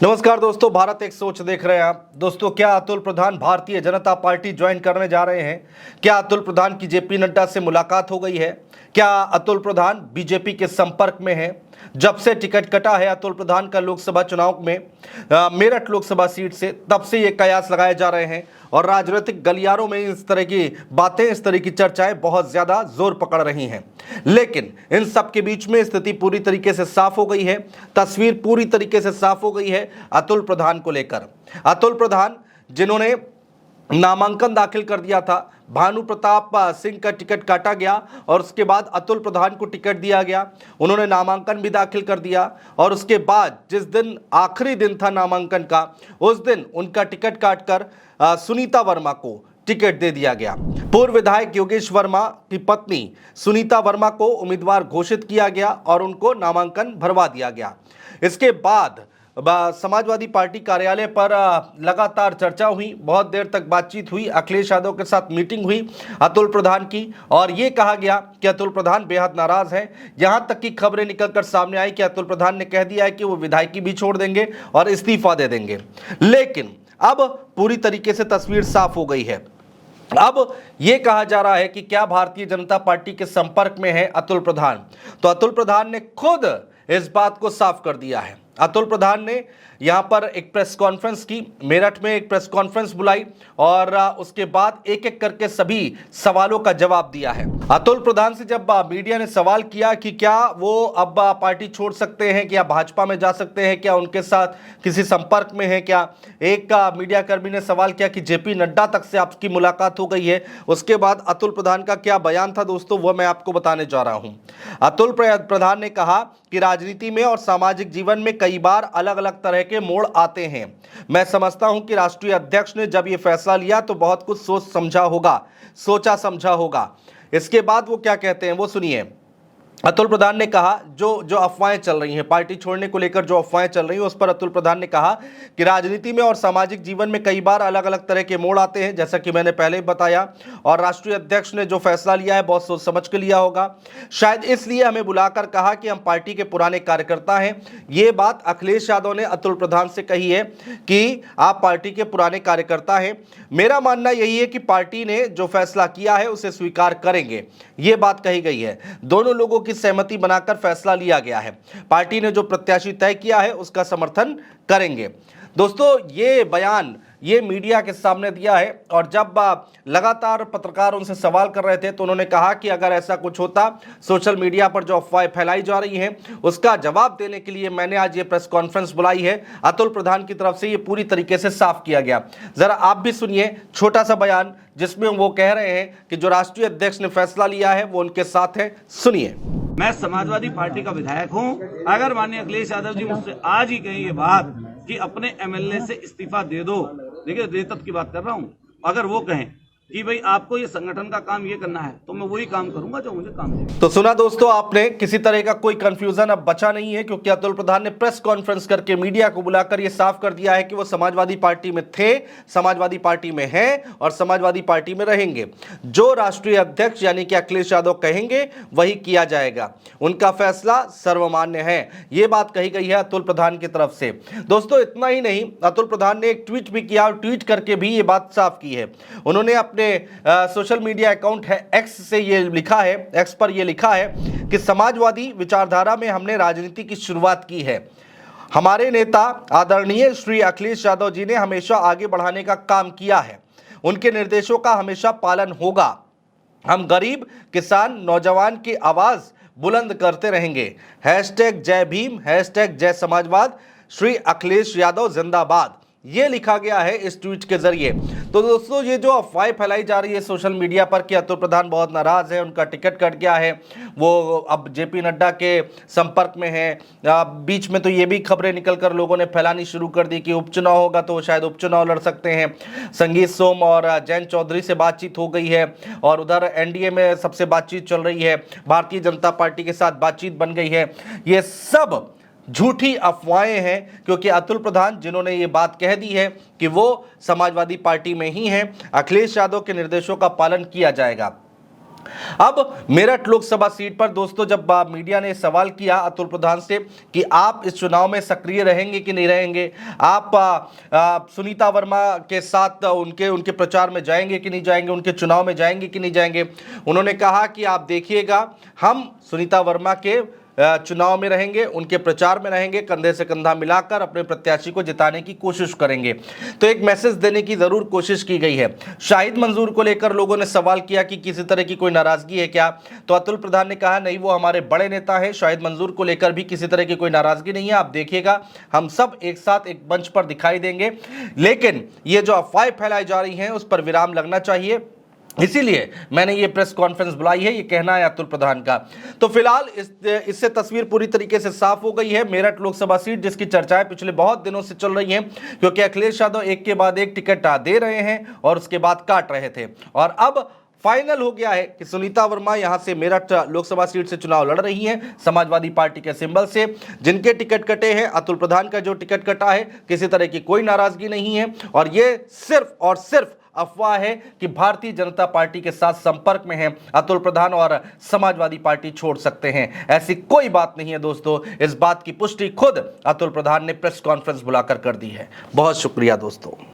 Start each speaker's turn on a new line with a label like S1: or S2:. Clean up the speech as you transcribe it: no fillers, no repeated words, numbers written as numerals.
S1: नमस्कार दोस्तों, भारत एक सोच देख रहे हैं आप। दोस्तों, क्या अतुल प्रधान भारतीय जनता पार्टी ज्वाइन करने जा रहे हैं? क्या अतुल प्रधान की जेपी नड्डा से मुलाकात हो गई है? क्या अतुल प्रधान बीजेपी के संपर्क में हैं? जब से टिकट कटा है अतुल प्रधान का लोकसभा चुनाव में मेरठ लोकसभा सीट से, तब से ये कयास लगाए जा रहे हैं और राजनीतिक गलियारों में इस तरह की बातें, इस तरह की चर्चाएं बहुत ज्यादा जोर पकड़ रही हैं। लेकिन इन सब के बीच में स्थिति पूरी तरीके से साफ हो गई है, तस्वीर पूरी तरीके से साफ हो गई है अतुल प्रधान को लेकर। अतुल प्रधान जिन्होंने नामांकन दाखिल कर दिया था, भानु प्रताप सिंह का टिकट काटा गया और उसके बाद अतुल प्रधान को टिकट दिया गया। उन्होंने नामांकन भी दाखिल कर दिया और उसके बाद जिस दिन आखिरी दिन था नामांकन का, उस दिन उनका टिकट काटकर सुनीता वर्मा को टिकट दे दिया गया। पूर्व विधायक योगेश वर्मा की पत्नी सुनीता वर्मा को उम्मीदवार घोषित किया गया और उनको नामांकन भरवा दिया गया। इसके बाद समाजवादी पार्टी कार्यालय पर लगातार चर्चा हुई, बहुत देर तक बातचीत हुई, अखिलेश यादव के साथ मीटिंग हुई अतुल प्रधान की, और ये कहा गया कि अतुल प्रधान बेहद नाराज हैं। यहां तक की खबरें निकलकर सामने आई कि अतुल प्रधान ने कह दिया है कि वो विधायकी भी छोड़ देंगे और इस्तीफा दे देंगे। लेकिन अब पूरी तरीके से तस्वीर साफ हो गई है। अब यह कहा जा रहा है कि क्या भारतीय जनता पार्टी के संपर्क में है अतुल प्रधान? तो अतुल प्रधान ने खुद इस बात को साफ कर दिया है। अतुल प्रधान ने यहां पर एक प्रेस कॉन्फ्रेंस की, मेरठ में एक प्रेस कॉन्फ्रेंस बुलाई और उसके बाद एक एक करके सभी सवालों का जवाब दिया है। अतुल प्रधान से जब मीडिया ने सवाल किया कि क्या वो अब पार्टी छोड़ सकते हैं, क्या भाजपा में जा सकते हैं, क्या उनके साथ किसी संपर्क में है क्या, एक मीडिया कर्मी ने सवाल किया कि जेपी नड्डा तक से आपकी मुलाकात हो गई है। उसके बाद अतुल प्रधान का क्या बयान था दोस्तों, वो मैं आपको बताने जा रहा हूं। अतुल प्रधान ने कहा कि राजनीति में और सामाजिक जीवन में कई बार अलग अलग तरह के मोड़ आते हैं। मैं समझता हूं कि राष्ट्रीय अध्यक्ष ने जब यह फैसला लिया तो बहुत कुछ सोचा समझा होगा। इसके बाद वो क्या कहते हैं वो सुनिए। अतुल प्रधान ने कहा जो अफवाहें चल रही हैं, पार्टी छोड़ने को लेकर जो अफवाहें चल रही हैं, उस पर अतुल प्रधान ने कहा कि राजनीति में और सामाजिक जीवन में कई बार अलग अलग तरह के मोड़ आते हैं, जैसा कि मैंने पहले बताया, और राष्ट्रीय अध्यक्ष ने जो फैसला लिया है बहुत सोच समझ के लिया होगा। शायद इसलिए हमें बुलाकर कहा कि हम पार्टी के पुराने कार्यकर्ता हैं। ये बात अखिलेश यादव ने अतुल प्रधान से कही है कि आप पार्टी के पुराने कार्यकर्ता हैं। मेरा मानना यही है कि पार्टी ने जो फैसला किया है उसे स्वीकार करेंगे, ये बात कही गई है। दोनों लोगों की सहमति बनाकर फैसला लिया गया है। पार्टी ने जो प्रत्याशी तय किया है उसका समर्थन करेंगे। दोस्तों, ये बयान ये मीडिया के सामने दिया है और जब लगातार पत्रकार उनसे सवाल कर रहे थे तो उन्होंने कहा कि अगर ऐसा कुछ होता, सोशल मीडिया पर जो अफवाहें फैलाई जा रही हैं उसका जवाब देने के लिए मैंने आज ये प्रेस कॉन्फ्रेंस बुलाई है। अतुल प्रधान की तरफ से ये पूरी तरीके से साफ किया गया। जरा आप भी सुनिए छोटा सा बयान जिसमें वो कह रहे हैं कि जो राष्ट्रीय अध्यक्ष ने फैसला लिया है वो उनके साथ है। सुनिए।
S2: मैं समाजवादी पार्टी का विधायक हूं। अगर माननीय अखिलेश यादव जी मुझसे आज ही कहें ये बात कि अपने एमएलए से इस्तीफा दे दो, देखिए रेतत की बात कर रहा हूं, अगर वो कहें कि भाई आपको ये संगठन का काम ये करना है तो मैं वही काम करूंगा जो मुझे काम देगा।
S1: तो सुना दोस्तों आपने, किसी तरह का कोई कंफ्यूजन अब बचा नहीं है, क्योंकि अतुल प्रधान ने प्रेस कॉन्फ्रेंस करके मीडिया को बुलाकर यह साफ कर दिया है कि वो समाजवादी पार्टी में थे, समाजवादी पार्टी में हैं और समाजवादी पार्टी में रहेंगे। जो राष्ट्रीय अध्यक्ष यानी कि अखिलेश यादव कहेंगे वही किया जाएगा, उनका फैसला सर्वमान्य है। ये बात कही गई है अतुल प्रधान की तरफ से। दोस्तों, इतना ही नहीं, अतुल प्रधान ने एक ट्वीट भी किया और ट्वीट करके भी ये बात साफ की है। उन्होंने अपने सोशल मीडिया अकाउंट है एक्स से ये लिखा है, एक्स पर ये लिखा है कि समाजवादी विचारधारा में हमने राजनीति की शुरुआत की है। हमारे नेता आदरणीय श्री अखिलेश यादव जी ने हमेशा आगे बढ़ाने का काम किया है, उनके निर्देशों का हमेशा पालन होगा। हम गरीब, किसान, नौजवान की आवाज बुलंद करते रहेंगे। हैशटैग जय भीम, हैशटैग जय समाजवाद, श्री अखिलेश यादव जिंदाबाद, ये लिखा गया है इस ट्वीट के जरिए। तो दोस्तों, ये जो अफवाहें फैलाई जा रही है सोशल मीडिया पर कि अतुल प्रधान बहुत नाराज है, उनका टिकट कट गया है, वो अब जेपी नड्डा के संपर्क में है, बीच में तो ये भी खबरें निकलकर लोगों ने फैलानी शुरू कर दी कि उपचुनाव होगा तो शायद उपचुनाव लड़ सकते हैं। संगीत सोम और जैन चौधरी से बातचीत हो गई है और उधर एनडीए में सबसे बातचीत चल रही है, भारतीय जनता पार्टी के साथ बातचीत बन गई है। ये सब झूठी अफवाहें हैं, क्योंकि अतुल प्रधान जिन्होंने ये बात कह दी है कि वो समाजवादी पार्टी में ही हैं, अखिलेश यादव के निर्देशों का पालन किया जाएगा। अब मेरठ लोकसभा सीट पर दोस्तों जब मीडिया ने सवाल किया अतुल प्रधान से कि आप इस चुनाव में सक्रिय रहेंगे कि नहीं रहेंगे, आप सुनीता वर्मा के साथ उनके प्रचार में जाएंगे कि नहीं जाएंगे, उनके चुनाव में जाएंगे कि नहीं जाएंगे, उन्होंने कहा कि आप देखिएगा हम सुनीता वर्मा के चुनाव में रहेंगे, उनके प्रचार में रहेंगे, कंधे से कंधा मिलाकर अपने प्रत्याशी को जिताने की कोशिश करेंगे। तो एक मैसेज देने की जरूर कोशिश की गई है। शाहिद मंजूर को लेकर लोगों ने सवाल किया कि किसी तरह की कोई नाराजगी है क्या, तो अतुल प्रधान ने कहा नहीं, वो हमारे बड़े नेता है, शाहिद मंजूर को लेकर भी किसी तरह की कोई नाराजगी नहीं है, आप देखिएगा हम सब एक साथ एक मंच पर दिखाई देंगे, लेकिन ये जो अफवाहें फैलाई जा रही हैं उस पर विराम लगना चाहिए, इसीलिए मैंने ये प्रेस कॉन्फ्रेंस बुलाई है, ये कहना है अतुल प्रधान का। तो फिलहाल इससे तस्वीर पूरी तरीके से साफ हो गई है। मेरठ लोकसभा सीट जिसकी चर्चाएं पिछले बहुत दिनों से चल रही हैं, क्योंकि अखिलेश यादव एक के बाद एक टिकट दे रहे हैं और उसके बाद काट रहे थे, और अब फाइनल हो गया है कि सुनीता वर्मा यहां से मेरठ लोकसभा सीट से चुनाव लड़ रही हैं समाजवादी पार्टी के सिंबल से। जिनके टिकट कटे हैं, अतुल प्रधान का जो टिकट कटा है, किसी तरह की कोई नाराजगी नहीं है, और ये सिर्फ और सिर्फ अफवाह है कि भारतीय जनता पार्टी के साथ संपर्क में है अतुल प्रधान और समाजवादी पार्टी छोड़ सकते हैं। ऐसी कोई बात नहीं है दोस्तों, इस बात की पुष्टि खुद अतुल प्रधान ने प्रेस कॉन्फ्रेंस बुलाकर कर दी है। बहुत शुक्रिया दोस्तों।